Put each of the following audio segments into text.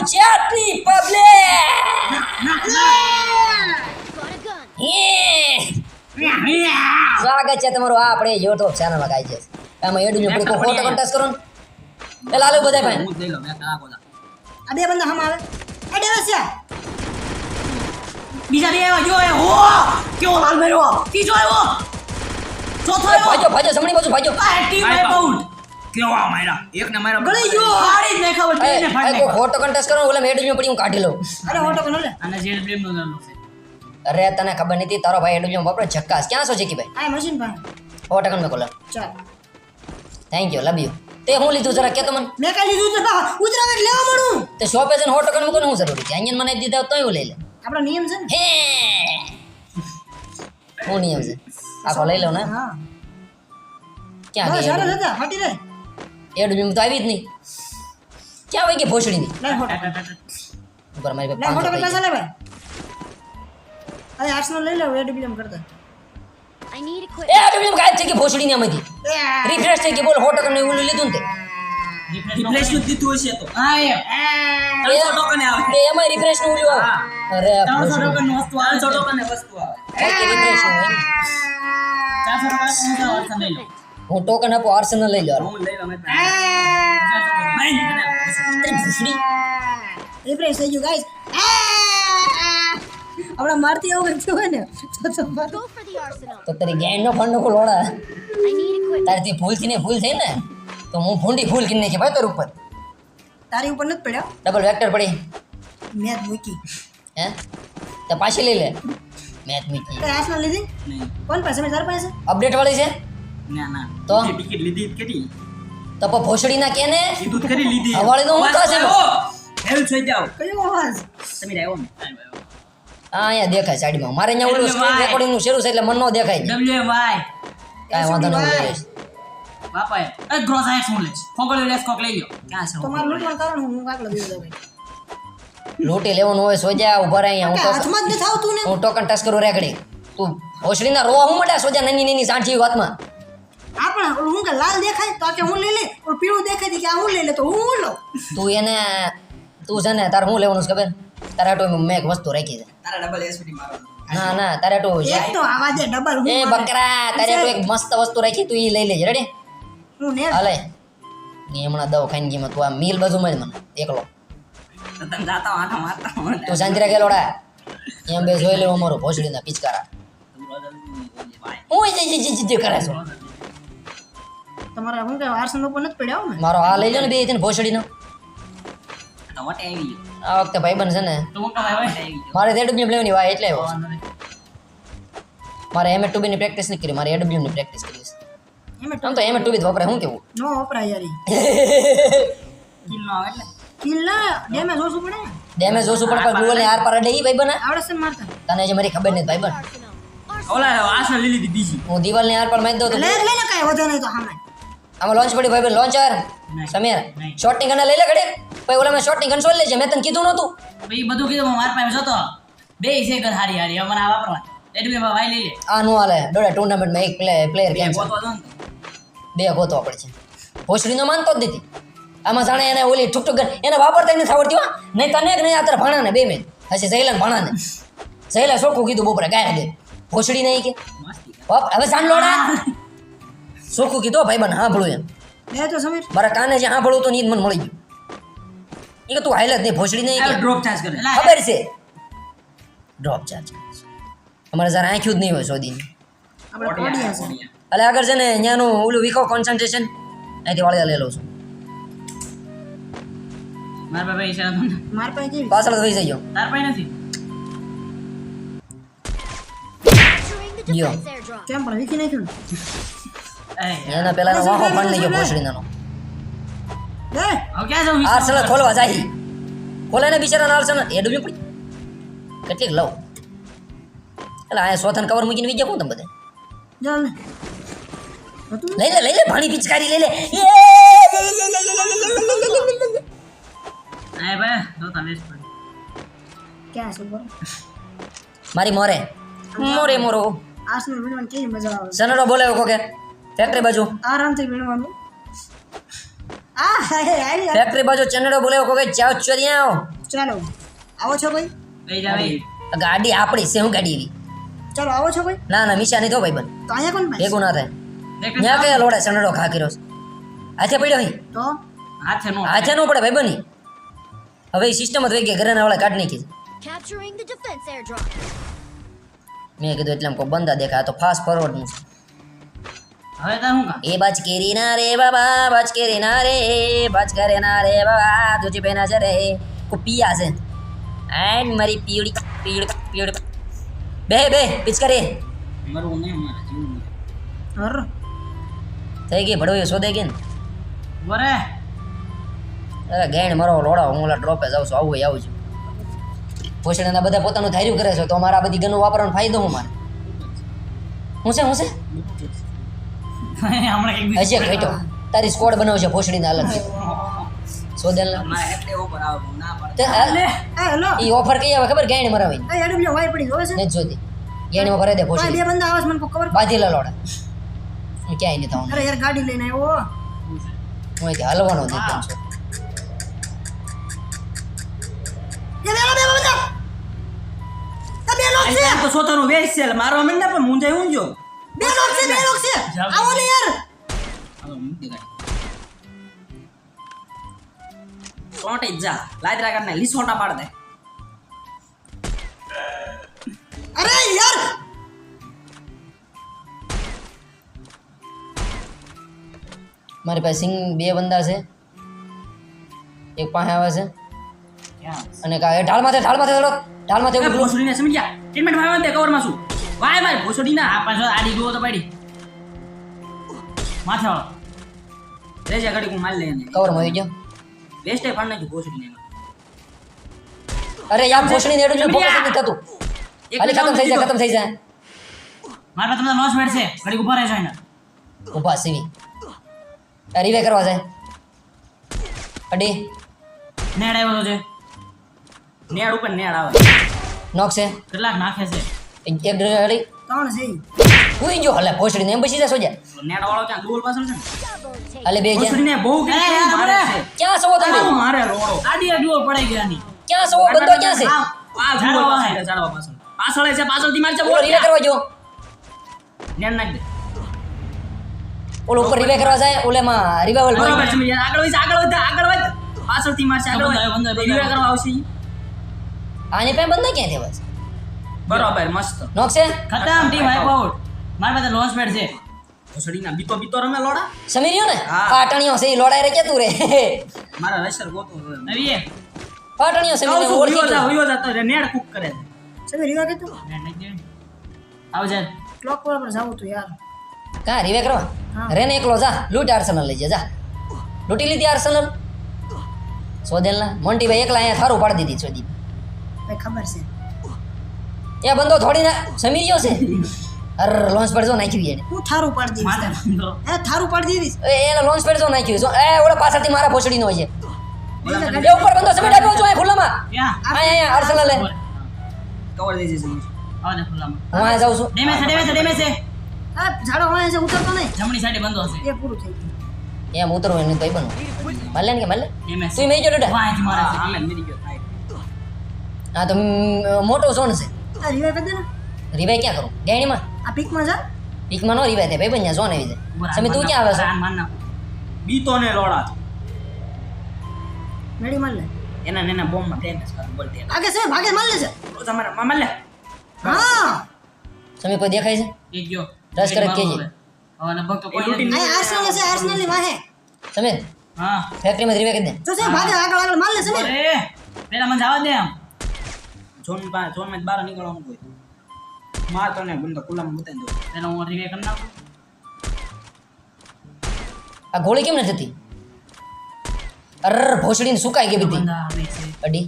ચેટની public સ્વાગત છે તમારું આ આપણે YouTube ચેનલમાં ગાઈ છે આમાં એડું આપણે કોઈ ફોટો કન્ટેસ્ટ કરો ને પેલા આલો બધા ભાઈ હું લઈ લો મેં કરા બોલા આ બે બંદા હમ આવે આ ડેવસ છે બીજા બે આવ્યો જો એ હો કેવો લાલ મેરો ત્રીજો આવ્યો ચોથો આવ્યો ભાજો સમણી બાજુ ભાજો આ ટીમ આઉટ કેવા માર્યા એક ને માર્યા ગળી ગયો ફાડી જ નહીં ખબર બેને ફાડી કોઈ ફોટો કન્ટેસ્ટ કરો ઓલા એડું પડી હું કાઢી લઉં અરે હોટો કોનો લે અને જે બ્લેમ નો ચાલુ છે અરે તને ખબર નથી તારો ભાઈ એડું વાપરે ઝક્કાસ ક્યાં છો જીકી ભાઈ આ મશીન ભાઈ ફોટો કન મેં કોલા ચાલ થેન્ક યુ લવ યુ તે હું લીધું જરા કે તો મને મેં કઈ લીધું તો ઉતરાવે લેવા મળું તે શોપે જઈને ફોટો કન મૂકવાનું હું જરૂરી છે અહીંયા મને દીધા તોય હું લઈ લે આપણો નિયમ છે ને હે હું નિયમ છે આખો લઈ લો ને હા ક્યાં બસ ગઈ અરે દાદા હટી રે એડું તો આવી જ નહીં ક્યાં વઈ ગઈ ભોસડીની લે હોટો ઉપર મારી લે હોટો કેટલા ચાલે ભાઈ અરે આર્સેનલ લઈ લે એડબ્લ્યુએમ કરતા I need એ એડું ગાયબ થઈ ગઈ ભોસડીની આમાંથી રિફ્રેશ થઈ ગઈ બોલ ફોટો કન ઓલું લીધું ને તે રિફ્રેશ નું દીધું હશે તો હા એ 300 ટોકન આવે તે એમાં રિફ્રેશ નું ઓલું આવે અરે 300 ટોકન ની વસ્તુ આવે 300 ટોકન ની વસ્તુ આવે ઓકે રિફ્રેશ નું 400 ટોકન નું અર્થ લઈ લો હું ટોકન આપો આર્સેનલ લઈ લો હું લઈ લો મેં ભોસડી રિફ્રેશ થઈ ગયું ગાઈસ આપણા મારતી આવું થયું હોય ને તો go for the arsenal. તો તારી ગેંગ નો ફંડ કો લોડા I need equipment. તારથી ભૂલ થી ને ભૂલ થઈ ને તો હું ભૂંડી ભૂલ કરીને કે ભાઈ તાર ઉપર તારી ઉપર નથી પડ્યો ડબલ વેક્ટર પડી મેચ મૂકી હે તો પાછી લઈ લે મેચ મૂકી તે આર્સેનલ લીધી નહીં કોણ પાસે મેં તાર પાસે અપડેટ વાળી છે ના ના તો? ટિકિટ લીધી જ કરી તો પણ ભોસડી ના કે ને કીધું જ કરી લીધી હવાળી તો હું થશે ને? હેલ થઈ જાવ કયો અવાજ તમે આવ્યો ને હા અહીંયા દેખાય સાઈડમાં મારે અહીંયા ઓલું સ્ક્રીન રેકોર્ડિંગ નું શરૂ છે એટલે મન નો દેખાય નહીં WY કાંઈ વાંધો નહીં હું લઈશ. બાપા એ ગ્રોસ આય શું લેશ ખોગળ્યો લેશ કોક લઈ લ્યો ક્યાં છે તો મારું લૂંટવાનું કારણ હું કાકલો દીધો ભાઈ લૂંટી લેવાનું હોય સોજા ઉભા રહે અહીંયા હું હાથમાં જ નથી આવતું ને હું ટોકન ટચ કરું રેકડી તું ભોસડીના રોવા હું મળ્યા સોજા નાની નાની સાંઠી વાતમાં આપણા હું કે લાલ દેખાય તો આ કે હું લઈ લે ઓલું પીળું દેખાય કે આ હું લઈ લે તો હું લઉં તું એને તું છે ને તારે હું લેવાનું છે ખબર તારા તો મેં એક વસ્તુ રાખી છે તારા ડબલ એસપીટી મારો ના તારે તો એક તો આવાજે ડબલ હું એ બકરા તારે તો એક મસ્ત વસ્તુ રાખી તું ઈ લઈ લેજે રેડી હું ને હાલે ની હમણાં દવ ખાઈને ગઈ તું આ મીલ બાજુ મળે મને એકલો તો તને જાતા આઠા મારતા તું શાંતિ રાખે લોડા એમ બે જોઈ લેવું અમારું ભોસડીના પિચકારા હું જે કરે છો તમારા હું કે આર્સેનલ ઉપર નથી પડ્યો ને મારો આ લઈ લો ને બે થઈને ભોસડીનો તો વટે આવી ગયો આ વખતે ભાઈબંધ છે ને તો હું કમાય આવી ગયો મારે એડબ્લ્યુ લેવાની વાય એટલે આવ્યો છે. મારે એમ ટુ ની પ્રેક્ટિસ નહીં કરી મારે એડબ્લ્યુ ની પ્રેક્ટિસ કરી છે એમે આમ તો એમ ટુ બી વપરાય હું કેવું નો વપરાય યાર ઈ. કિલ નો આવે એટલે કિલ ના ડેમેજ ઓછું પડે ને ડેમેજ ઓછું પડે પણ ગૂગલ ને આર પર અડે ઈ ભાઈબંધ આવડે છે ને મારતા તને જે મારી ખબર નથી ભાઈબંધ Arsenal. ઓલા આસન લીલી હતી બીજી હું દિવાલ ની આર પર મારી દઉં તો લે લે ને કાંઈ વધે નહીં તો સામે આમાં લોન્ચ પડી ભાઈબંધ લોન્ચર સમીર શોર્ટની ગન લઈ લે ઘડે પછી ઓલા મેં શોર્ટની ગન સોલ લેજે મેં તને કીધું નહોતું ભાઈ બધું કીધું માર પાસે જોતો બે છે ગન હારી હારી હવે મને આ વાપરવા એટલે મેં વાઈ લઈ લે આ નો હાલે દોડે ટુર્નામેન્ટમાં એક પ્લેયર કેમ ગોતો દો ને બે ગોતવા પડે છે ભોસડીનો માનતો જ નથી આમાં જાણે એને ઓલી ઠુકઠુક ગન એને વાપરતા નથી આવડતી હો નહીં તને કે નહીં આ તારા ભાણાને બે મેં હશે જયલાને ભાણાને જયલા ચોખ્ખું કીધું બપોરે ગાય દે ભોસડી નહીં કે મસ્તી બાપ હવે સાંજ લોડા ચોખ્ખું કીધું ભાઈ બન સાંભળું એમ લે તો સમીર મારા કાને જે સાંભળવું તો નહીં મને મળી ગયું એ કે તું હાઈલ જ નહીં ભોસડી નહીં કે ડ્રોપ ચાર્જ કરે ખબર છે ડ્રોપ ચાર્જ અમારે જરા આંખ્યું જ નહીં હોય સોદીની આપણે કોડિયા છે એટલે આગળ છે ને અહીંયાનું ઓલું વીખો કોન્સન્ટ્રેશન અહીંથી વાળીયા લઈ લઉં છું મારા પાસે પૈસા નથી માર પાસે કેવી પાછળ થઈ જજો તાર પાસે નથી Entering the Yo. defense airdrop. કેમ પણ વીખી નાખ્યું એ એના પેલા વાહો પણ નહીં ગયો ભોસડીનાનો ને લે હવે ક્યાં જાઉં આર્સેનલ ખોલવા જાય ખોલે ને બિચારા આર્સેનલ એ ડૂબી પડી કેટલીક લવ એટલે આ સોથન કવર મૂકીને વીજ્યા કોણ તમે બધે ચાલ ને હતું લઈ લે ભાણી પિચકારી લઈ લે એ ભાઈ જોતા લેસ પડી ક્યાં છે બોલ મારી મોરો આર્સેનલ વિનવાની કેવી મજા આવે સનડો બોલાવ્યો કોકે ફેક્ટરી બાજુ આરામથી વિનવાનું આ આવી ફેક્ટરી બાજુ ચંડડો બોલાવ્યો કોઈ ચાવ છો ત્યાં આવો ચાલો આવો છો ભાઈ લઈ જા ભાઈ આ ગાડી આપણી છે હું ગાડી એવી ચાલો આવો છો ભાઈ ના ના મિશા નહીં થો ભાઈ બન તો અહીંયા કોણ ભાઈ ભેગું ના થાય દેખ ત્યાં કયા લોડા ચંડડો ખા કર્યો છે? હાથે પડ્યો અહીં તો હાથે નો હાથે નો પડે ભાઈ બની હવે એ સિસ્ટમ જ વહી ગઈ ઘરેના વાળા કાઢ નાખી છે. Capturing the defense airdrop. મેં કીધું એટલે આમ કોઈ બંદા દેખા આ તો ફાસ્ટ ફોરવર્ડનું છે. હવે તો હું કા એ બચ કેરી ના રે બાબા બચ કેરી ના રે બચ કરે ના રે બાબા તુझे पे नजर है को पिया છે એન્ડ મારી પીડી બે પિચ કરે મરવું નહીં મારા જીવનું હર થઈ ગઈ ભડોયો શોધે ગઈ ને બરે અરે ગેણ મારો લોડા હું ઓલા ડ્રોપે જાઉં છું આવું છું પોષણના બધા પોતાનું ધાર્યું કરે છે તો અમારા આ બધી ગનો વાપરવાનો ફાયદો હું મારે હું છે હમણાં એક હજી ઘટો તારી સ્કોડ બનાવશે પોષણીના અલગ શોધેલ મારા હેડે ઉપર આવો ના પડે તે એ હેલો ઈ ઓફર કઈ આવે ખબર ગેણ મરાવી એ એડબ્લ્યુ વાય પડી જોવે છે ને જોતી ગેણમાં ભરે દે ભાઈ પોષણી બે બંદા આવે છે મને કોઈ ખબર બાંધીલા લોડા હું ક્યાંય નહીં થાઉં અરે યાર ગાડી લઈને આવ્યો હું અહીંથી હલવાનો જ એકદમ છું એ વેલો બે બંદા આ બે લોક છે તો સોતાનું વેચ છે એટલે મારવા મંડ્યા પણ મુંજાય હું જો બે લોક છે આવો ને યાર હાલો મૂકી દે સોટે જા લાદરા કરને લીસોટા પાડ દે અરે યાર મારી પાસે સિંગ બે બંદા છે એક પાસે આવે છે ક્યાં અને ઢાળમાંથી એ ભોસડીને સમજ્યા ટ્રીટમેન્ટ માં આવે દે કવર માં શું વાય મારી ભોસડીના આ પાછો આડી ગયો તો પડી માથે વાળો લેજે ઘડી હું મારી લઈને કવરમાં આવી ગયો વેસ્ટે ફાડ નાખ્યું ભોસડીને અરે યાર પોષણી ને એડું ફોકસ નથી થતું ખાલી ખતમ થઈ જાય મારા તમને લોસ વેડ છે ઘડી ઉભા રહેજો એના ઊભા સીવી રીવે કરવા જાય અડી નેડ આવ્યો તો છે નેડ ઉપર નેડ આવે નોક છે કેટલાક નાખે છે એક અડી ત્રણ છે હુઈ જો હલે પોષડી ને એમ બસી જા સોજા નેડ વાળો ક્યાં ગોલ પાછળ છે ને Double take. હલે બે ગયા ભોસડીને બહુ કે મારે છે ક્યાં સવો તમે આવું મારે રોડો આડી અડવો પડી ગયા ની ક્યાં સવો બંદો ક્યાં છે આ જાડવા પાછળ પાછળ છે પાછળથી મારજે ઓલો રીવે કરવા જો નેડ નાખ દે ઓલો ઉપર રીવે કરવા જાય ઓલેમાં રિવાઇવલ બરાબર પોઈન્ટ છે યાર આગળ વધ પાછળથી મારશે આગળ વધ રીવે કરવા આવશે ઈ. આને પે બંદા ક્યાં થયા બસ બરાબર મસ્ત નોક છે ખતમ ટીમ વાઇપ આઉટ મારા પાસે લોન્ચ પેડ છે ભોસડીના બીતો રમે લોડા સમીર ને હા. પાટણીઓ છે ઈ લોડાઈ રે કેતું રે મારા રશર ગોતો નવી પાટણીઓ સમીર ને ઓળખી ગયો. હોયો જા તો નેડ કુક કરે છે સમી રીવા કે તું નેડ નાખ દે આવ જા ક્લોક પર જાવું તું યાર કા રીવે કરવા હા. રે ને એકલો જા લૂટ આર્સેનલ લઈ જા લૂટી લીધી આર્સેનલ સોદેલ ના મોન્ટીભાઈ એકલા અહીંયા થારું પાડી દીધી સોદી ભાઈ ખબર છે એ બંદો થોડી ના સમીર ગયો છે અર લોન્ચ પેડ જો નાખ્યું એને હું થારું પાડી માથે દઈશ બંધો એ થારું પાડી દીધીશ એને લોન્ચ પેડ જો નાખ્યું છે એ ઓલા પાછળથી મારા ભોસડીનો છે ઓલા એ ઉપર બંદો સમીર આપ્યો છો આ ખુલ્લામાં ક્યાં અહીંયા આર્સેનલ લે કવર દે છે સમજ આવ દે ખુલ્લામાં હું અહીંયા જાઉં છું ડેમેજ છે આ ઝાડો વાય છે ઉતરતો નહીં જમણી સાઈડે બંધો હશે એ પૂરું થઈ ગયું એમ ઉતરવું એનું ભાઈ બનવું માલે ને કે માલે ડેમેજ તું મેં જો ડોડા વાંચી મારે છે આમે મેરી ગયો થાય હા તો મોટો ઝોન છે આ રીવા કરી દે ને રીવાય ક્યાં કરું ગેણીમાં આ પીકમાં જા પીકમાં નો રીવાય દે ભાઈ બન્યા ઝોન આવી જાય સમી તું ક્યાં આવે છે માર નાખ બીતો ને લોડા મેડી માર લે એના બોમ્બ માં ડેમેજ કર બોલ દે આગે છે ભાગે માર લે છે તો તમારા મામા લે હા સમી કોઈ દેખાય છે એક ગયો રસ કરે કેજી. હવે લગભગ તો કોઈ આ આર્સેનલ છે આર્સેનલ ની વાહે સમીર હા ફેક્ટરીમાં રીવાય કરી દે જો છે ભાગે આગળ માર લે છે અરે પેલા મને જવા દે આમ ઝોન માં બહાર નીકળવાનું કોઈ માર તો ને બંદો ખુલ્લામાં બતાવી દો પેલા હું રિવે કરી નાખું આ ગોળી કેમ નથી થતી અર ભોસડીને સુકાઈ ગઈ બધી બંદા આવે છે અડી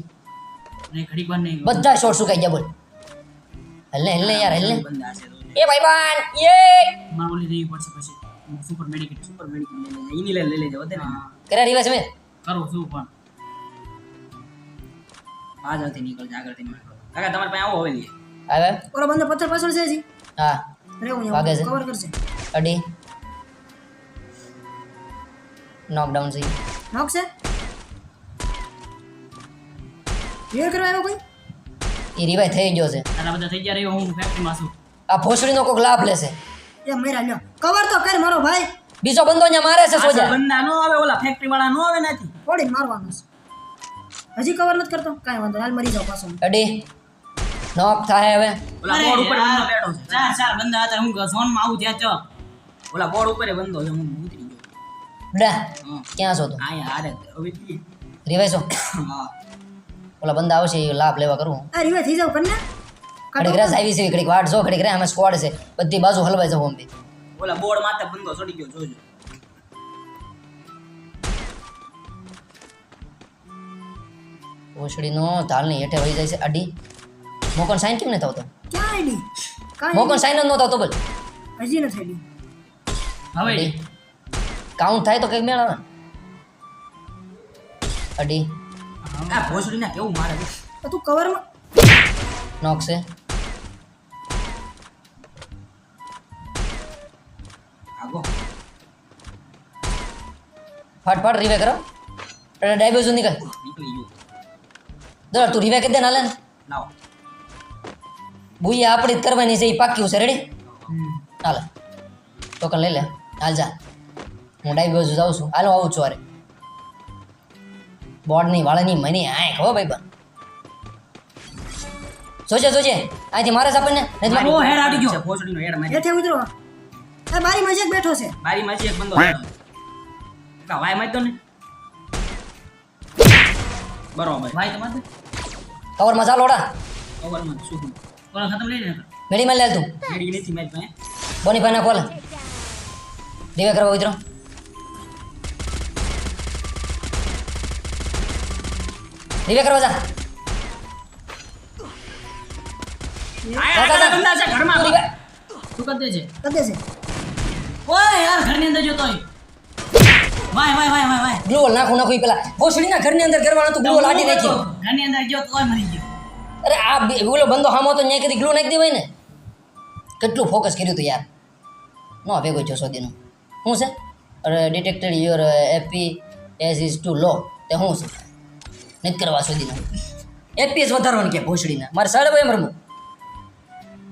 ને ઘડી બંધ નહીં બધા શોર્ટ સુકાઈ ગયા બોલ હલ્લે યાર હલ્લે બંદા છે એ ભાઈબાન યે માર ઓલી દેવી પડશે પછી સુપર મેડિકેટ ઈની લઈ લેજો વધે ને કર્યા રીવા સમીર કરું શું પણ આગળથી નીકળ જા આગળથી નીકળ કાકા તમારે પાસે આવો હવે લઈએ આવે ઓલો બંદો પથ્થર પાછળ છે જી હા રેવું ભાગે છે. કવર કરશે અડી નોકડાઉન છે નોક છે રિવાઇવ કરવા આવ્યો કોઈ એ રિવાય થઈ ગયો છે તારા બધા થઈ ગયા રહ્યો હું ફેક્ટરીમાં છું આ ભોસડીનો કોઈક લાભ લેશે એ મેરા લ્યો કવર તો કર મારો ભાઈ બીજો બંદો અહીંયા મારે છે સોજા બંદા નો આવે ઓલા ફેક્ટરી વાળા નો આવે નથી થોડી મારવાનો છે હજી કવર નથી કરતો કાંઈ વાંધો હાલ મરી જાવ પાછો અડી નોક થાય હવે ઓલા બોર્ડ ઉપર બંદો બેઠો છે ચાર બંદા હતા હું ઝોન માં આવું ત્યાં ચો ઓલા બોર્ડ ઉપર બંદો છે હું ઉતરી ગયો ડા ક્યાં છો તું આયા હારે હવે ઈ. રિવાય છો હા ઓલા બંદા આવશે એ લાભ લેવા કરું આ રિવાઇવ થઈ જાવ કન્યા ઘડીક રસ આવી છે ઘડીક વાટ જો ઘડીક રે અમે સ્કોડ છે બધી બાજુ હલવાઈ જાવ અમને ઓલા બોર્ડ માથે બંદો ચડી ગયો જોજો ઓછડીનો તાલની હેઠે વહી જાય છે અડી મોકન સાઈન કેમ નથી આવતો ક્યાં આઈડી કાંઈ મોકન સાઈન જ નહોતો આવતો બોલ હજી નથી આઈડી હવે અડી કાઉન્ટ થાય તો કંઈક મેળ આવે અડી આ ભોસડી ના કેવું મારે તો તું કવરમાં નોક છે આગો ફાટ ફાટ રિવે કરો એટલે ડાયબોઝ નીકળ નીકળી ગયો દર તું રિવે કરી દે નાલે લાવો બુઈ આપણી જ કરવાની છે એ પાક્યું છે રેડી હાલ ટોકન લઈ લે હાલ જા હું ડાયબોઝ જાઉં છું હાલો આવું છું અરે બોર્ડની વાળાની મની આંખ હો ભાઈ બન જોજે અહીંથી મારે છે આપણને નહીં તો ઓ હેડ આડી ગયો ભોસડીનો હેડ મારી હેઠે ઉતરો એ બારી મજેક બેઠો છે મારી માજી એક બંદો કા વાય મારતો ને બરોબર વાય તો મારતો કવરમાં ચાલ ઓડા ઓવરમાં શું કોણ ખતમ લઈ લે મેડી માં લે તું મેડી નથી મારી પાસે બોની પાના કોલ રિવે કરવા ઉતરો રિવે કરવા જા આ બંદા છે ઘરમાં રિવે શું કરતે છે કદે છે ઓય યાર ઘરની અંદર જોતો હોય વાય વાય વાય વાય વાય ગ્લોલ નાખું ઈ પેલા ભોસડીના ઘરની અંદર કરવાનું તો ગ્લોલ આડી નાખ્યો ઘરની અંદર ગયો તોય મરી ગયો અરે આ ઓલો બંદો હામો તો ન્યાય કદી ગ્લો નાખી દેવાય ને કેટલું ફોકસ કર્યું હતું યાર નો ભેગો છો સોદીનું શું છે અરે detected your AP S is too low તે શું છે નથી કરવા સોદીનું એપીએસ વધારવાનું કે ભોસડીના મારે સાડે એમ રમવું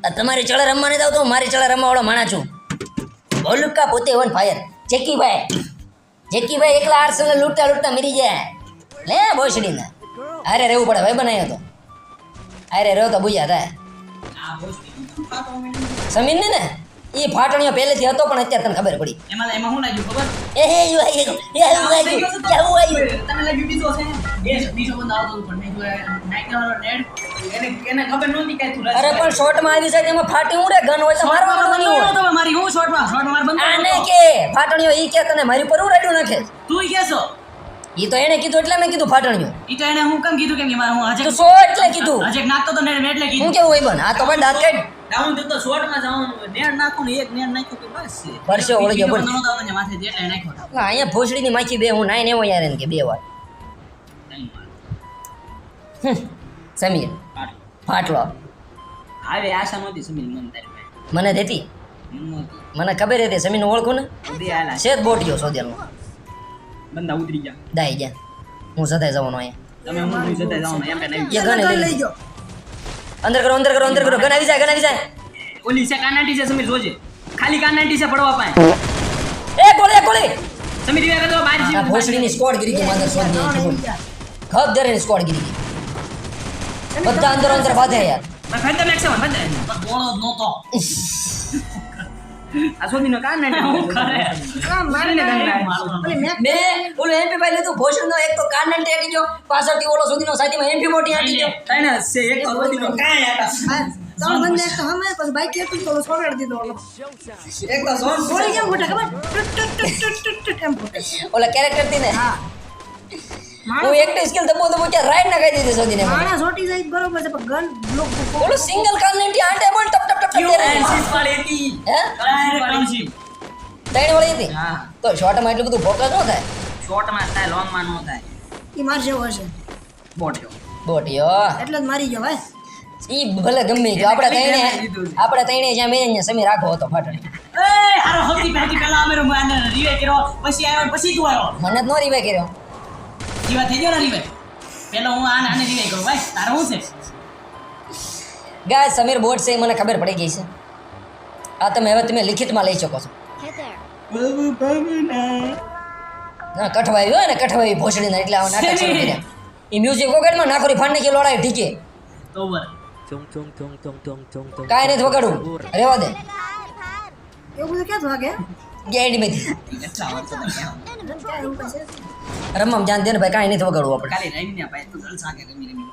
આ તમારી ચળે રમવા નથી આવતો મારી ચળે રમવાવાળો માણા છું બોલુકા પોતે વન ફાયર જેકીભાઈ એકલા આર્સેનલ લૂંટતા મરી જાય લે ભોસડીના અરે રહેવું પડે ભાઈ બનાવ્યો તો અરે રહ્યો તો બુયા થાય આ ભોસડી સમીરને ને એ ફાટણીઓ પહેલેથી હતો પણ અત્યારે તને ખબર પડી એમાં શું લાગ્યું ખબર એ એવું આવ્યું કેવું આવ્યું તને લાગ્યું બીજો છે બીજો બંદો આવતો હતો પણ મેં જોયા નાખ્યો નેડ એને ખબર નહોતી કે તું અરે પણ શોર્ટમાં આવી જાય એમાં ફાટી ઉડે ગન હોય તો મારવા પડવાની હોય મારી હું શોર્ટમાં માર બંધ આ ને કે ફાટણીઓ ઈ કે તને મારી પર ઉડાડ્યું નાખે તું કેસો ઈ તો એને કીધું એટલે મેં કીધું ફાટણીઓ ઈ તો એને હું કેમ કીધું કેમ કે મારે હું તું સો એટલે કીધું હજે નાખતો તો નેડ એટલે હું કીધું કેવું હોય બન આ તો પણ દાંત કાઢ ડાઉન તો શોર્ટમાં જવાનું નેડ નાખું ને એક નેડ નાખ્યું કે બસ છે પરસે ઓળી ગયો બોલ બંદો નતો આવતો માથે એટલે નાખ્યો ના અહીંયા ભોસડીની માખી બે હું નાઈને એવો યાર એને કે બે વાર સમીર ફાટલો આવે આશા નહોતી સમીર મન તારી મને દેતી મને ખબર હતી સમીરને ઓળખું ને ઉડી આલા છે જ બોટીઓ સોદેલનો બંદા ઉતરી ગયા દાઈ ગયા હું સદાય જવાનો અહીંયા તમે હું જતા જાવ ને એમ કે નહીં એ ગન લઈ ગયો અંદર કરો ગન આવી જાય ઓલી છે કાનાટી છે સમીર જોજે ખાલી કાનાટી છે પડવા પાસે એ ગોળી સમીર રે તો બહાર આ જી ભોસડીની સ્કોડ ગીરી ગઈ માદર સોદની ખબ દરેની સ્કોડ ગીરી ગઈ બધા અંદર બાધે યાર ફાઈટર મેક્સ વન બંદા બોળો નહોતો આ સોદીનો કાનાટી હું કરે આ મારીને ઓલી મેક મે ઓલો એમપી ભાઈ લીધું ભોસડીનો એક તો કાનન ટેટી ગયો પાછળથી ઓલો સુધીનો સાઈડમાં એમપી મોટી આટી ગયો તને છે એક તો સોદીનો કાય હતા ત્રણ બંને એક તો હમે પછી બાઈક એક તો છોડાડી દીધો ઓલો એક તો સોન ગોળી કેમ ફૂટે ખબર ટટ એમ ફૂટે ઓલા કેરેક્ટર થી ને હા હું એકટે સ્કિલ દબો ક્યાં રાઈડ ના કરી દીધી સોદીને માણસ છોટી જાય બરોબર છે પણ ગન બ્લોક ઓલો સિંગલ કાનન ટી આંટે બોલ ટપ ટપ ટપ ટપ એનસીસ વાળી હતી હે ડાયરેક્ટ ત્રણ વાળી હતી હા તો શોર્ટમાં એટલું બધું ફોકસ ન થાય શોર્ટમાં થાય લોંગમાં નો થાય ઈ માર જેવો હશે બોટ્યો બોટીયો એટલે જ મારી ગયો ભાઈ ઈ ભલે ગમે ગયો આપણે તઈને જ્યાં મેં સમીર રાખો હતો ફાટણી એ હારો હોતી પહેલી પેલા અમે રીવે કર્યો પછી આવ્યો પછી તું આવ્યો મને જ નો રીવે કર્યો જીવા થઈ ગયો ને રીવે પેલો હું આને રીવે કરું ભાઈ તારે શું છે ગાય સમીર બોટ છે એ મને ખબર પડી ગઈ છે આ તમે લિખિતમાં લઈ શકો છો Head there. ના કઠવાયું હોય ને કઠવાયું ભોસડીને એટલે આવા નાટક શરૂ કર્યા એ મ્યુઝિક વગાડમાં નાખોરી ફાંડ કે લોડાય ઠીકે તો બર કાંઈ નથી વગાડવું રેવા દે એવું બધું ક્યાં વાગે ગેડીમાંથી એટલા વાર તો ક્યાં ક્યાં એવું કઈ છે રમવામાં ધ્યાન દે ને ભાઈ કાંઈ નથી વગાડવું આપણે ખાલી રહીને ભાઈ તું જલસા કે રમી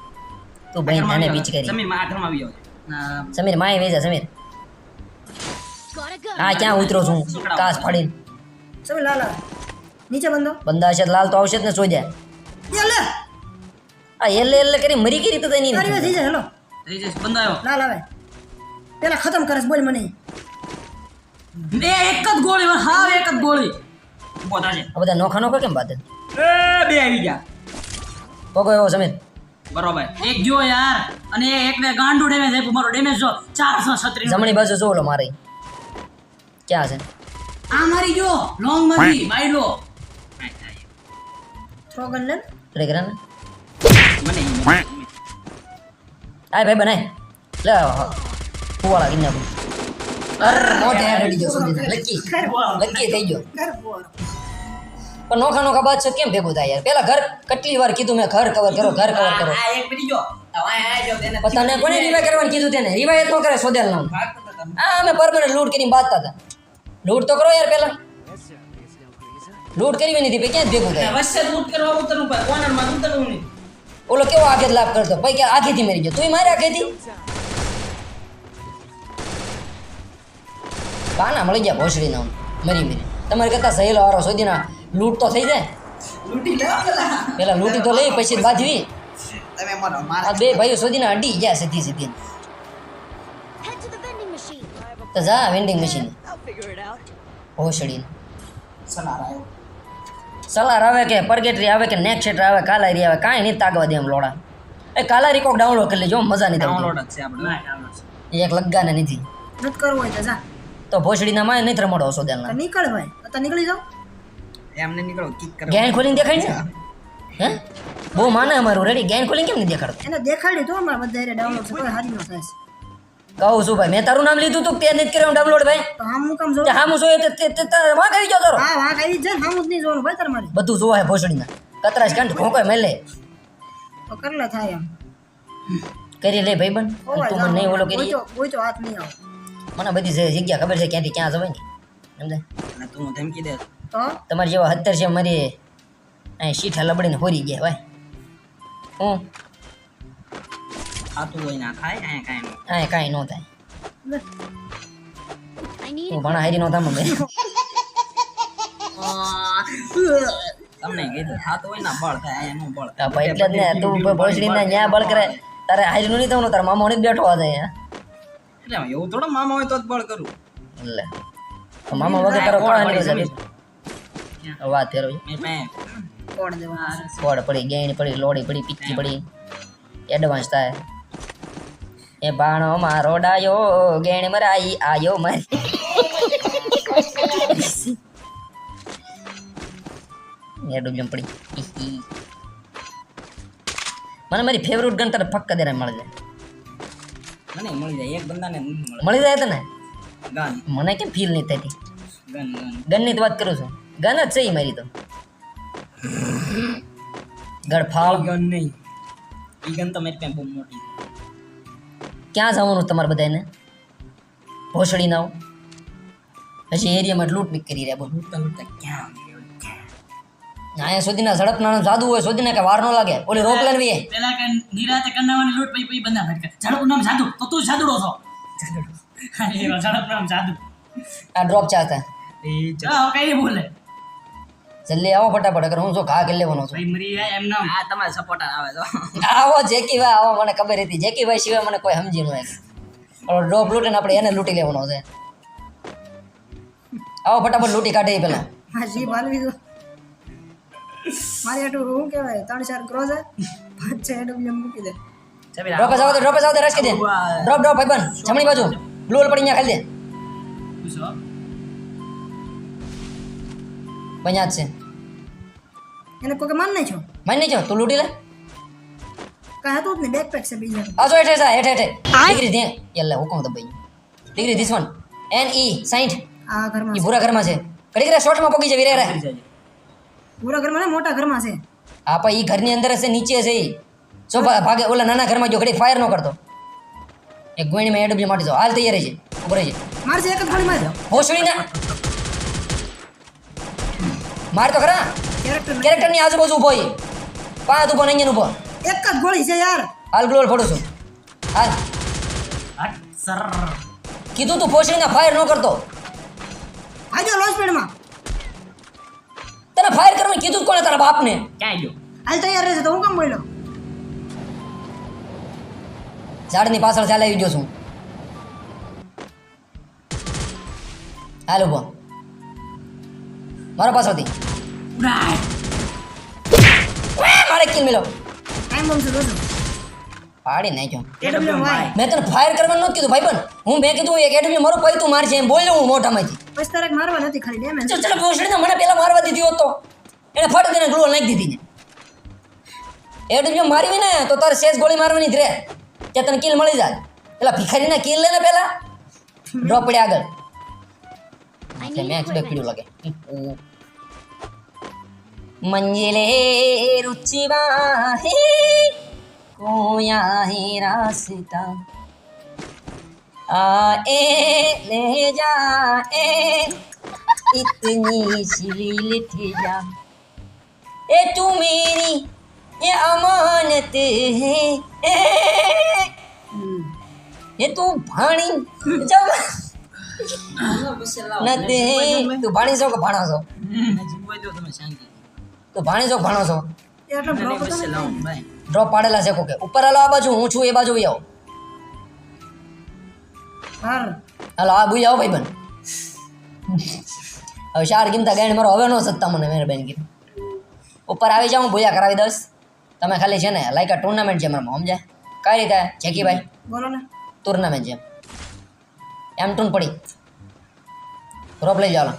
તું ભાઈ તને બીચ કરી સમીર માં આઠમાં આવી જાવ સમીર માય વેજા સમીર Got a gun. આ ક્યાં ઉતરો છું કાસ ફાડીને સમી લાલ આવે. નીચે બંધો બંદા હશે તો લાલ તો આવશે જ ને સોજ્યા યા લે આ એલે કરી મરી કરી તો તેની તારી વાત થઈ જાય હેલો થઈ જશે બંધ આવ્યો લાલ આવે પેલા ખતમ કરે છે, બોલ મને બે એક જ ગોળી હા એક જ ગોળી બોતા છે આ બધા નોખા નોખા કેમ બાદ એ બે આવી ગયા પગો એવો સમીર બરોબર એક જો યાર અને એકને ગાંડું ડેમેજ આપ્યું મારો ડેમેજ જો 436 જમણી બાજુ જો ઓલો મારે ક્યાં છે આ મારી જો લોંગ માંથી માઈલો થ્રો ગન લે રે કરે ને મને આય ભાઈ બનાય લે ફુવાળા ગિન્ના અર મોઢે રેડી ગયો સમજી લકી થઈ ગયો ઘર બોર પણ નોખા નોખા બાદ છે કેમ ભેગું થાય યાર પેલા ઘર કેટલી વાર કીધું મેં ઘર કવર કરો આ એક પડી જો આ જો તેને પણ તને કોને રિવાય કરવાનું કીધું તેને રિવાય ન કરે સોદેલ નામ હા અમે પરમાનન્ટ લૂટ કરીને બાંધતા હતા લૂટ તો કરો યાર પેલા લૂટ કરી નથી પછી ક્યાં ભેગું થાય વચ્ચે લૂટ કરવા ઉતરવું પડે કોર્નર માં ઉતરવું નહીં ઓલો કેવો આગે લાભ કરતો પછી કે આખેથી મરી ગયો તું મારે આખેથી કાના મળી ગયા ભોસડી ના મરી તમારે કરતા સહેલો વારો શોધીના લૂટ તો થઈ જાય લૂટી લે પેલા લૂટી તો લઈ પછી બાંધવી તમે મારો આ બે ભાઈઓ શોધીને અડી ગયા સીધી Head to the vending machine. તો જા વેન્ડિંગ મશીન ભોસડી સલાર આવ્યો સલાર આવે કે પરગેટરી આવે કે નેક્સેટર આવે કાલારી આવે કાંઈ નહીં તાગવા દે એમ લોડા એ કાલારી કોક ડાઉનલોડ કરી લેજો મજા નહીં આવતી ડાઉનલોડ જ છે આપણે ના ડાઉનલોડ છે એક લગ્ગાને નથી નથી કરવું હોય તો જા તો ભોસડીના માં નહીં રમડો તો સોદેલના નીકળ ભાઈ અત્યારે નીકળી જાઓ એમને નીકળો કિક કરો ગેન ખોલીને દેખાય છે હે બહુ માને અમારું રેડી ગેન ખોલીને કેમ નહીં દેખાડતો એને દેખાડી તો અમારે બધા ડાઉનલોડ છે કોઈ હારી ન થાય છે. કહું છું ભાઈ મેં તારું નામ લીધું તું તે નથી કર્યું ડાઉનલોડ ભાઈ તો હામ હું કામ જોઉં તે હામું જોઈએ તે તારે વાંક આવી જાવ તારો હા વાંક આવી જ જાય હામ જ નહીં જોવાનું ભાઈ તારે મારે બધું જોવાય ભોસડીના કતરાશ કંઠ ખોંકાય મેલે તો કરલે થાય એમ કરી લે ભાઈબંધ તું મને નહીં ઓલો કરી કોઈ તો હાથ નહીં આવે મને બધી જગ્યા ખબર છે ક્યાંથી ક્યાં જવાય ને સમજાય અને તું ધમકી દે તો તમારી જેવા 70 છે મારી અહીં શીઠા લબડીને હોરી ગયા ભાઈ હું ખાતું હોય ના ખાય અહીંયા કાંઈ નહીં અહીં કાંઈ ન થાય I need હું ભણા હારી નો થામ ભાઈ તમને કીધું ખાતું હોય ના બળ થાય અહીંયા નો બળ આ ભાઈ એટલે જ ને તું ભોસડીના ન્યા બળ કરે તારે હારી નું નહીં થવાનું તારા મામા ને બેઠો આ જાય એટલે એવું થોડો મામા હોય તો જ બળ કરું એટલે મામા વગર તારો કોણ હાલી શકે વાત ફેરો મેં મેં કોણ દેવા કોડ પડી ગેણી પડી લોડી પડી પિક્કી પડી એડવાન્સ થાય એ બાણો મારો ડાયો ગેણ મરાઈ આયો મારી એડું પડી મને મારી ફેવરેટ ગન તારે ફક્ક દેરા મળે જાય મને મળી જાય એક બંદાને નહીં મળે મળી જાય તને ગન મને કેમ ફીલ નહીં થતી ગન ગન ગનની જ વાત કરું છું ગન જ છે ઈ મારી તો ગડફાળ ગન નહીં ઈ ગન તો મારી પાસે બહુ મોટી ક્યાં જવાનું તમારે બધાને ભોસડી ના હજી એરિયામાં લૂંટ બીક કરી રહ્યા બોલ લૂટતા લૂટતા ક્યાં આવી ગયો? અહીંયા સુધીના ઝડપ નાનું જાદુ હોય સુધીને કે વાર ન લાગે ઓલી રોક લેનવી પેલા કે નિરાતે કરનાવાની લૂટ પછી બંધા ફટકા ઝડપનું નામ જાદુ તો તું જાદુડો છો જાદુડો હા એ ઝડપનું નામ જાદુ આ ડ્રોપ ચાહતા એ જા કઈ બોલે જલ્દી આવો ફટાફટ અગર હું શું ઘા કરી લેવાનો છું ભાઈ મરી જાય એમ નામ આ તમારે સપોર્ટર આવે તો આવો જેકી ભાઈ આવો મને ખબર હતી જેકી ભાઈ સિવાય મને કોઈ સમજી ન હોય ડ્રોપ લૂટીને આપણે એને લૂંટી લેવાનો છે આવો ફટાફટ લૂંટી કાઢે એ પેલા હા જી બાલવી દો મારી આટલું શું કહેવાય 3-4 ક્રોઝ 5-6 એડબ્લ્યુ મૂકી દે ડ્રોપ જાવ દે રસ કરી દે ડ્રોપ ભાઈબંધ જમણી બાજુ બ્લૂલ પડી અહીંયા ખાલી દે પૂછો બન્યા જ છે એને કોઈ માન નહીં છો મને નહીં તું લૂંટી લે કાંઈ હતું જ ને બેકપેક છે બીજા આ જો હેઠે જા હેઠે ડિગ્રી દે યલ્લે હુકમ દબાઈ ડિગ્રી ધીસ વન NE 60 આ ઘરમાં ઈ ભૂરા ઘરમાં છે ઘડી ઘડી શોર્ટમાં પોકી જાય વીરે કરી જાજે. પૂરા ઘરમાં ને મોટા ઘરમાં છે આ પણ ઈ ઘરની અંદર હશે નીચે છે ઈ જો ભાગે ઓલા નાના ઘરમાં જો ઘડી ફાયર ન કરતો એક ગોઈણીમાં એડબ્લ્યુ માટે જો હાલ તૈયાર છે ઉભો રહેજે મારશે એક જ ગોળી માર ભોસડી ના માર તો ખરા કેરેક્ટરની આજુબાજુ ઉભો ઈ પાંચ ઉભો ને અહીંયા ઉભો એક જ ગોળી છે યાર હાલ ગ્લોલ ફોડું છું હાલ હટ સર કીધું તું ભોસડીના ફાયર ન કરતો આજો લો સ્પીડમાં તને ફાયર કરવાનું કીધું જ કોણે તારા બાપને ક્યાં ગયો હાલ તૈયાર રહેશે તો હું કેમ બોલ્યો ઝાડની પાછળ ચાલાવી ગયો છું હાલ ઉભો મારો પાછળથી ઉડાય મારે કિલ મેલો ટાઈમ બોમ્બ છે દોસ્તો પાડી નાખ્યો AWY મેં તને ફાયર કરવાનું નહોતું કીધું ભાઈબંધ હું મેં કીધું એક એડબ્લ્યુ મારું પૈ તું મારશે એમ બોલ્યો હું મોઢામાંથી પછી તારે મારવા નથી ખાલી ડેમેજ ચાલ ચાલ ભોસડીને મને પહેલા મારવા દીધી હોત તો એને ફટ દઈને ગ્લોલ નાખી દીધી ને એડબ્લ્યુ મારી હોય ને તો તારે શેષ ગોળી મારવાની જ રહે કે તને કિલ મળી જાય પેલા ભિખારીના કિલ લે ને પહેલા ડ્રોપ પડે આગળ I કે need મેં એક્સપેક્ટ કર્યું equipment. લાગે મંજિલે રુચિવા હે કોયા હે રાસ્તા आए ले जाए इतनी सी लिट जा ए तू मेरी ये अमानत है ये तू भाणी जब नते તું ભાણી છો કે ભાણો છો જીવવા દો તમે શાંતિ તું ભાણી છો કે ભાણો છો એટલો મને ડ્રોપ બસ હતો લાવો ને ભાઈ ડ્રોપ પાડેલા છે કોકે ઉપર હાલો આ બાજુ હું છું એ બાજુ આવો હાર હાલો આ બુઈ આવો ભાઈબંધ હવે શાર કિંમતા ગાયને મારો હવે નો સત્તા મને મેરે બેન કીધું ઉપર આવી જાઉં ભૂયા કરાવી દસ તમે ખાલી છે ને લાઈક આ ટુર્નામેન્ટ છે મારામાં સમજાય કઈ રીતે જેકીભાઈ બોલો ને ટુર્નામેન્ટ છે એમ ટૂન પડી ડ્રોપ લઈ જાઓ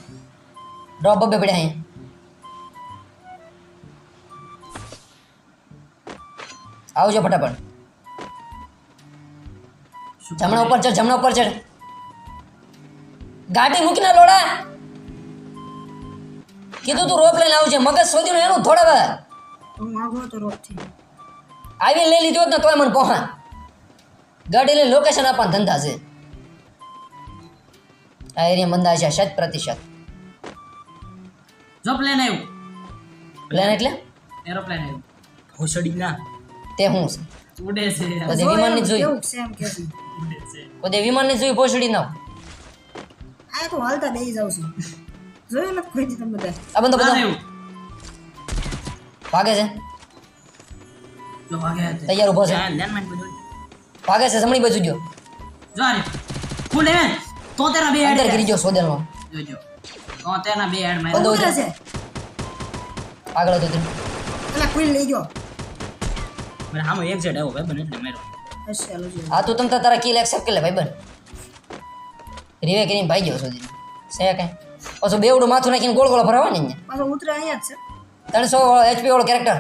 ડ્રોપ બબે પડ્યા અહીં આવજો ફટાફટ જમણા ઉપર ચડ જમણા ઉપર ચડ ગાડી મૂકીને લોડા કીધું તું રોપ લઈને આવજે મગજ શોધ્યું ને એનું થોડા વાર હું આગો તો રોકથી આવી લઈ લીધો ને તોય મને પહોંચા ગાડી લઈને લોકેશન આપવાના ધંધા છે આ એરિયા મંદા છે 100%. જો પ્લેન આવ્યું પ્લેન એટલે એરોપ્લેન આવ્યું ભોસડી ના તે હું છે ઉડે છે કદે વિમાન ની જોઈ કેવું છે એમ કે છે ઉડે છે કદે વિમાન ની જોઈ પોછડી ના આ તો હાલતા બેસી જાવ છું જોયું નથી કોઈ દી તમે બધા આ બંદો પ્લાન બધો આવ્યું ભાગે છે જો વાગે હતા તૈયાર ઊભો છે લેન્ડમાઇન પર ભાગે છે જમણી બાજુ ગયો જો આરે ફૂલ હે તો તેના બે અંદર હેડ ગીરી ગયો સોદેલમાં જોજો તો તેના બે હેડ બંધો માર્યા ઉતરે છે આગળ હતો તું પેલા કુઈલ લઈ ગયો મને આમાં એક સેટ આવ્યો ભાઈ બને એટલે મેરો હશે હાલો જો આ તું તમ તારા કિલ એક્સેપ્ટ કરી લે ભાઈબંધ રીવે કરીને ભાઈ ગયો સુધી છે કઈ પાછું બેવડું માથું નાખીને ગોળ ગોળ ફરાવે ને અહીંયા પાછો ઉતરે અહીંયા જ છે 300 HP વાળો character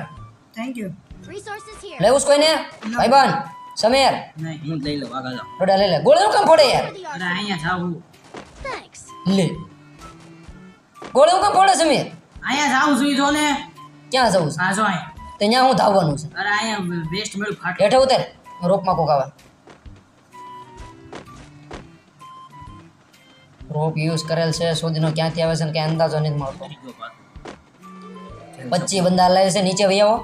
thank you Resources here. લેવું છે કોઈને ભાઈબંધ સમીર નહીં હું જ લઈ લઉં આગળ જાઓ ડોડા લઈ લે ગોળનું કામ ફોડે યાર The અરે arsenal. અહીંયા જાવું Thanks. લે ગોળનું કામ ફોડે સમીર અહીંયા જાવું છું ઈ જો ને ક્યાં જવું છે આ જો અહીંયા તે ત્યાં હું ધાવવાનું છે અરે અહીંયા વેસ્ટ મળ્યું ફાટ હેઠે ઉતર રોપમાં કોક આવે રોપ યુઝ કરેલ છે સુધીનો ક્યાંથી આવે છે ને કઈ અંદાજો નથી મળતો 25 બંદા લાવે છે નીચે વહી આવો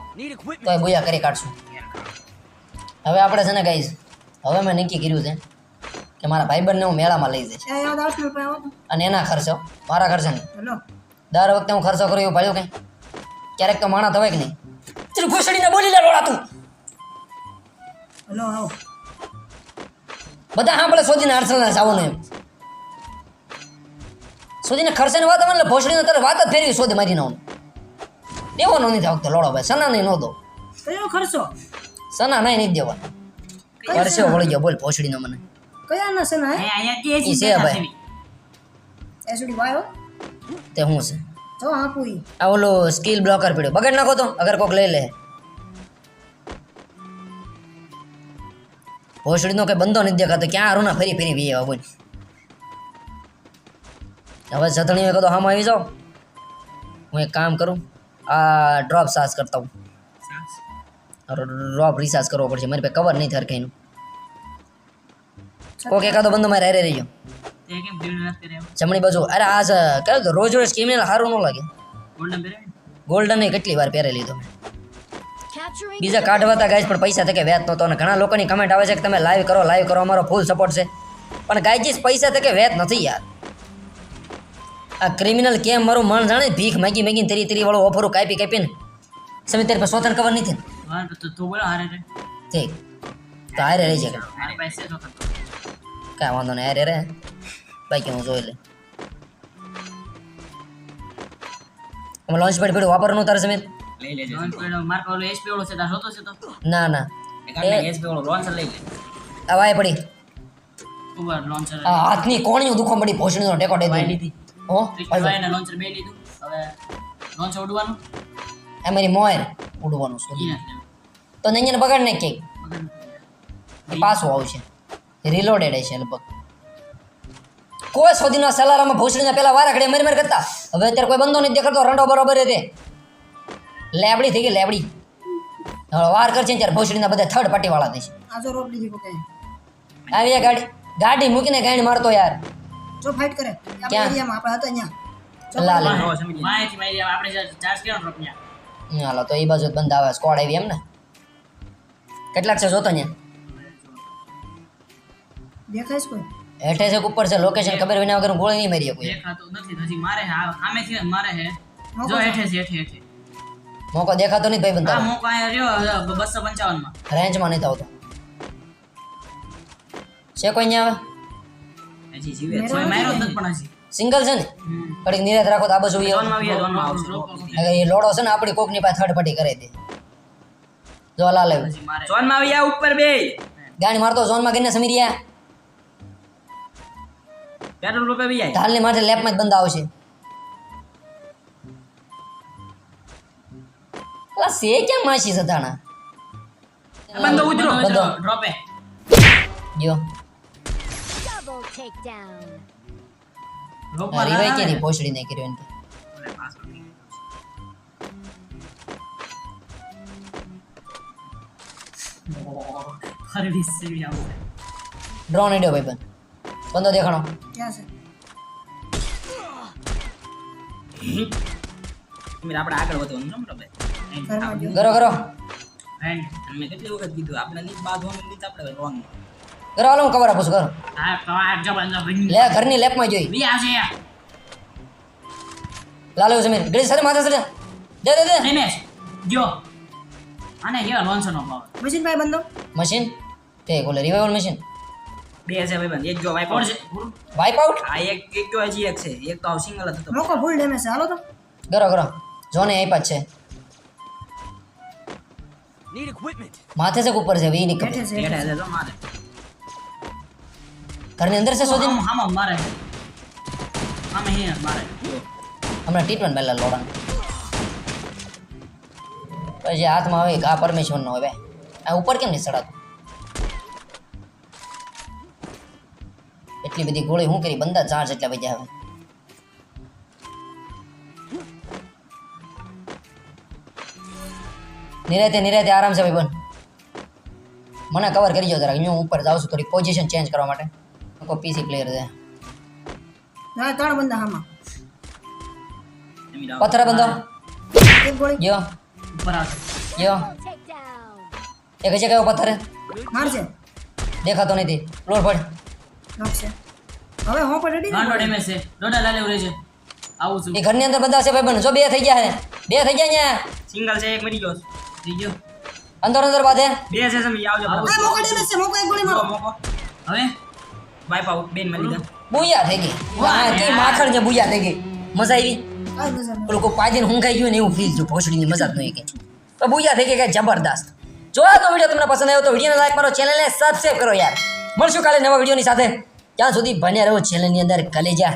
તો એ બોયા કરી કાઢશું હવે આપણે છે ને ગાઈઝ હવે મેં નક્કી કર્યું છે કે મારા ભાઈબંધને હું મેળામાં લઈ જઈશ એ યાદ આવશે ને આવો તો અને એના ખર્ચો મારા ખર્ચે નહીં હેલો દર વખતે હું ખર્ચો કરું એવું ભાડ્યું કંઈ ક્યારેક તો માણા થવાય કે નહીં તું ઘૂસડીને બોલી લે લોડા તું હેલો આવો બધા સાંભળે શોધીને હર્ષલને જવાનું એમ શોધીને ખર્ચાની વાત આવે એટલે ભોસડીને તારે વાત જ ફેરવી શોધે મારી નાવું દેવાનો નથી આ વખતે લોડો ભાઈ સના નહીં નો દો કયો ખર્ચો સના નહીં દેવાનો વર્ષે વળી ગયો બોલ ભોસડીનો મને કયા ના છે ને અહીંયા કે ઈ છે ભાઈ. એસડી વાયો તે શું છે જો આપું ઈ આ ઓલું સ્કિલ બ્લોકર પડ્યો બગડ નાખો તો અગર કોક લઈ લે ભોસડીનો કઈ બંધો નથી દેખાતો ક્યાં હારું ના ફરી ફરી વી આવો બોલ હવે જતણીઓ કદો હામ આવી જાઓ હું એક કામ કરું આ ડ્રોપ સાસ કરતા હું ડ્રોપ રિસાર્જ કરવો પડશે મારી પાસે કવર નહીં થર કઈનું કોક એકાદો બંધો મારે હારે રહી ગયો તે કેમ ડીલ નથી કરે જમણી બાજુ અરે આ કયો કે રોજ રોજ સ્કીમ સારું ન લાગે ગોલ્ડન પહેરે ગોલ્ડન એ કેટલી વાર પહેરે લીધો મેં Capturing બીજા કાઢવાતા ગાઈસ પણ પૈસા તકે વ્યાજ નહોતો અને ઘણા લોકોની કમેન્ટ આવે છે કે તમે લાઈવ કરો અમારો ફૂલ સપોર્ટ છે પણ ગાઈજીસ પૈસા તકે વ્યાજ નથી યાર આ ક્રિમિનલ કેમ મારું મન જાણે ભીખ માગીને તરી વાળો ઓફરો કાપીને સમી તારી પાસે સ્વતંત્ર કવર નહીં થાય હા તો તું બોલો હારે રે ઠીક તો હારે રહી છે મારી પાસે તો કાંઈ વાંધો નહીં હારે રે બાકી હું જોઈ લે અમે લોન્ચ પેડ વાપરવાનું તારે સમીર લઈ લેજો માર પાસે ઓલો એસપી વાળો છે તાર જોતો છે તો ના એક આપણે એસપી વાળો લોન્ચર લઈ લે આ વાય પડી ઉપર લોન્ચર આ હાથની કોણીઓ દુખો મળી ભોસડીનો ટેકો દે વાય લીધી હો વાયના લોન્ચર બે લીધું હવે લોન્ચર ઉડવાનું એ મારી મોર ઉડવાનું છે ઈ નથી તો નૈયાને બગાડ નાખ કે પાછું આવશે રિલોડેડ છે લગભગ કોઈ સોદીનો સલારામાં ભોસડીના પેલા વારા ઘડે મરી કરતા હવે અત્યારે કોઈ બંધો નથી દેખાતો રંડો બરોબર તે લેબડી થઈ ગઈ લેબડી હવે વાર કરશે ને ત્યારે ભોસડીના બધા થર્ડ પાર્ટી વાળા થશે આ જો રોપ લીધી કોકે આવી ગાડી મૂકીને ગાડી મારતો યાર જો ફાઇટ કરે આપણા ક્યાં? એરિયામાં આપણે હતા અહીંયા લાલ માહિતી મારી આપણે ચાર્જ કેનો ડ્રોપ ન્યા હાલો તો એ બાજુ જ બંધ આવે સ્કોડ આવી એમ ને કેટલાક છે જોતો ત્યાં દેખાય છે કોઈ હેઠે છે કે ઉપર છે લોકેશન ખબર વિના વગર હું ગોળી નહીં મારી કોઈ દેખાતું નથી હજી મારે હે સામેથી જ મારે હે જો હેઠે છે હેઠે મોકો દેખાતો નહીં ભાઈ આ બંધ મોકો આયા રહ્યો 255 માં રેન્જમાં નહીં આવતો છે કોઈ અહીંયા આવે હજી જીવે કોઈ માર્યો જ નથી પણ હજી સિંગલ છે ને કડીક નિરાત રાખો તો આ બાજુ ઝોનમાં આવીએ ઝોનમાં આવશે એ લોડો છે ને આપણી કોકની પાસે થર્ડ પાર્ટી કરી દે જો લાલ આવ્યું હજી મારે ઝોનમાં આવીએ ઉપર બે ગાડી મારતો ઝોનમાં ગઈને સમી રહ્યા પેટ્રોલ રૂપે બી આય ઢાલની માથે લેપમાં જ બંધ આવશે અલા સે ક્યાં માસી સધાણા બંધો ઉતરો બંધો. ડ્રોપે જો double takedown. રિવાઈ કે પોછડી નહીં કર્યો એને હરડી સેવી આવશે ડ્રોન ઈડ્યો ભાઈ બંધો દેખાણો ક્યાં છે મીર આપણે આગળ વધવાનું છે બરાબર ઘરમાં જો કરો કરો એન્ડ મેં કેટલી વખત કીધું આપણે નીચ બાંધવાનું નીચ આપણે રોંગ કરો હાલો હું કવર આપું છું કરો હા તો આ જબરદસ્ત બની લે ઘરની લેપમાં જોઈ બી આવશે લાલ આવ્યું સમીર ગળી સર માથે સર દે દે દે નિમેશ જો આને કેવા લોન્ચર નો પાવર મશીન ભાઈ બંધો મશીન તે ઓલે રિવાઇવલ મશીન બે છે ભાઈ બંધ એક જો વાઇપ આઉટ છે વાઇપ આઉટ આ એક જો હજી એક છે એક તો સિંગલ હતો મોકો ફૂલ ડેમેજ છે હાલો તો કરો કરો જોને આપ્યા જ છે માથે છે કે ઉપર છે વી ની હેઠે ખબર છે હેઠે બેઠા છે. છે તો મારે ઘરની અંદર છે સોદીન આમાં મારે આમાં હે મારે હમણાં ટ્રીટમેન્ટ પહેલા લોડા પછી હાથમાં આવે કે આ પરમેશ્વર નો હવે આ ઉપર કેમ નહીં ચડાતું એટલી બધી ગોળી હું કરી બંદા ચાર્જ એટલા બધા આવે નિરાતે આરામ છે ભાઈ બન મને કવર કરી જો જરાક હું ઉપર જાઉં છું થોડી પોઝિશન ચેન્જ કરવા માટે કોઈ પીસી પ્લેયર છે ના ત્રણ બંદા હામાં પથ્થર બંધો એક ગોળી ગયો ઉપર આવશે ગયો Takedown. એક છે કયો પથ્થર મારશે દેખાતો નથી ફ્લોર પડ નાખશે હવે હું પણ રેડી ગાંડો ડેમેજ છે દોડા લાલે ઉરે છે આવું છું એ ઘરની અંદર બધા છે ભાઈ બન જો બે થઈ ગયા છે બે થઈ ગયા અહીંયા સિંગલ છે એક મરી ગયો થઈ ગયો અંદર બાધે બે છે સમી આવજો આ મોકો ડેમેજ છે મોકો એક ગોળી મારો મોકો હવે વાઇપ આઉટ બેન મળી ગયા બુયા થઈ ગઈ હા તી માખણ છે બુયા થઈ ગઈ મજા આવી કાઈ મજા નહીં પેલું કોઈ પાજીને હુંકાઈ ગયું ને એવું ફીલ થયું ભોસડીની મજા જ નહીં કે તો બુયા થઈ ગઈ કે જબરદસ્ત જો આ તો વિડીયો તમને પસંદ આવ્યો તો વિડીયોને લાઈક કરો ચેનલને સબસ્ક્રાઇબ કરો યાર મળશું કાલે નવા વિડીયોની સાથે ત્યાં સુધી બન્યા રહો ચેનલની અંદર કલેજા